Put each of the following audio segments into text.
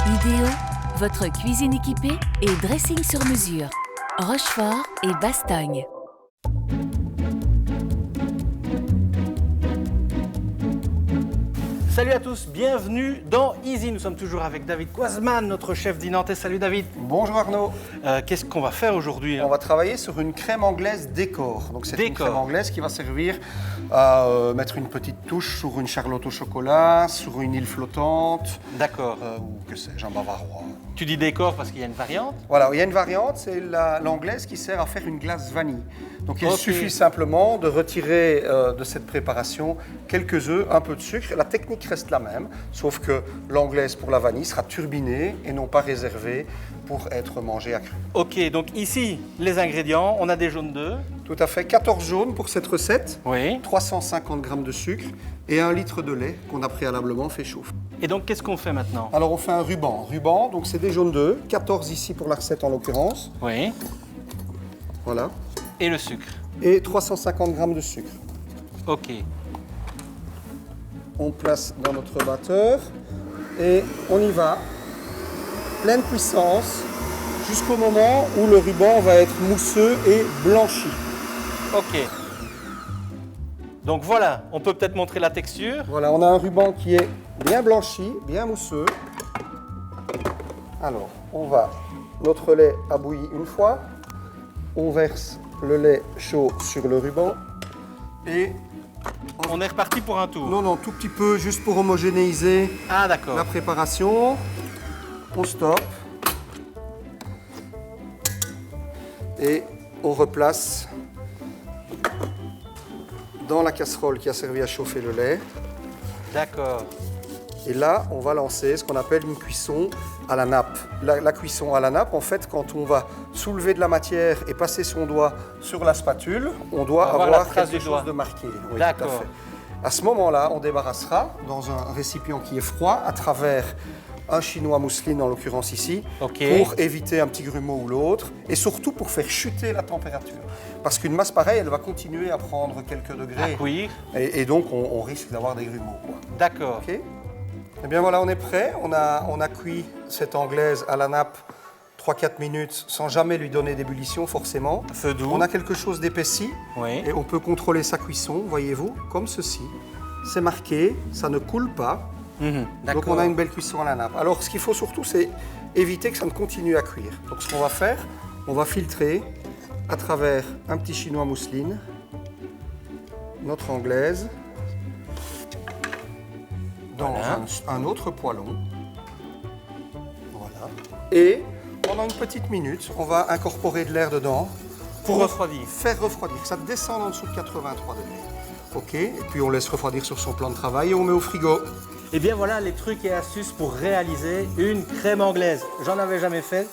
Idéo, votre cuisine équipée et dressing sur mesure. Rochefort et Bastogne. Salut à tous, bienvenue dans Easy. Nous sommes toujours avec David Quasman, notre chef dinantais. Salut David. Bonjour Arnaud. Qu'est-ce qu'on va faire aujourd'hui? On va travailler sur une crème anglaise décor. Donc c'est une Décor. crème anglaise qui va servir à mettre une petite touche sur une charlotte au chocolat, sur une île flottante, D'accord. ou que sais-je, un bavarois. Tu dis décor parce qu'il y a une variante? Voilà, il y a une variante, c'est l'anglaise qui sert à faire une glace vanille. Donc il Ok. suffit simplement de retirer de cette préparation quelques œufs, un peu de sucre. La technique reste la même, sauf que l'anglaise pour la vanille sera turbinée et non pas réservée pour être mangée à cru. Ok, donc ici, les ingrédients, on a des jaunes d'œufs. Tout à fait, 14 jaunes pour cette recette, Oui. 350 g de sucre et 1 litre de lait qu'on a préalablement fait chauffer. Et donc, qu'est-ce qu'on fait maintenant? Alors on fait un ruban. Ruban, donc c'est des jaunes d'œufs, 14 ici pour la recette en l'occurrence. Oui. Voilà. Et le sucre. Et 350 g de sucre. Ok. On place dans notre batteur et on y va, pleine puissance, jusqu'au moment où le ruban va être mousseux et blanchi. Ok. Donc voilà, on peut peut-être montrer la texture. Voilà, on a un ruban qui est bien blanchi, bien mousseux. Alors, notre lait a bouilli une fois, on verse le lait chaud sur le ruban et On est reparti pour un tour. non, tout petit peu, juste pour homogénéiser Ah, d'accord. la préparation. On stoppe. Et on replace dans la casserole qui a servi à chauffer le lait. D'accord. Et là, on va lancer ce qu'on appelle une cuisson à la nappe. La cuisson à la nappe, en fait, quand on va soulever de la matière et passer son doigt sur la spatule, on doit Avoir la avoir trace quelque du doigt. chose de marqué. Oui, D'accord. tout à fait. À ce moment-là, on débarrassera dans un récipient qui est froid à travers un chinois mousseline, en l'occurrence ici, Ok. pour éviter un petit grumeau ou l'autre, et surtout pour faire chuter la température. Parce qu'une masse pareille, elle va continuer à prendre quelques À degrés, cuire. et donc on risque d'avoir des grumeaux, quoi. D'accord. Ok. Eh bien voilà, on est prêt. On a cuit cette anglaise à la nappe 3-4 minutes sans jamais lui donner d'ébullition, forcément. Feu doux. On a quelque chose d'épaissi, Oui. et on peut contrôler sa cuisson, voyez-vous, comme ceci. C'est marqué, ça ne coule pas. Mhm. Donc on a une belle cuisson à la nappe. Alors ce qu'il faut surtout, c'est éviter que ça ne continue à cuire. Donc ce qu'on va faire, on va filtrer à travers un petit chinois mousseline notre anglaise dans Voilà. un autre poêlon. Voilà. Et pendant une petite minute, on va incorporer de l'air dedans Pour refroidir. faire refroidir, que ça descende en dessous de 83 degrés. Ok, et puis on laisse refroidir sur son plan de travail et on met au frigo. Et bien voilà les trucs et astuces pour réaliser une crème anglaise. J'en avais jamais fait,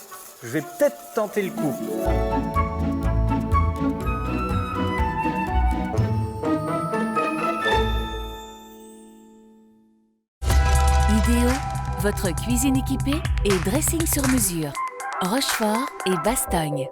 je vais peut-être tenter le coup. Idéo, votre cuisine équipée et dressing sur mesure. Rochefort et Bastogne.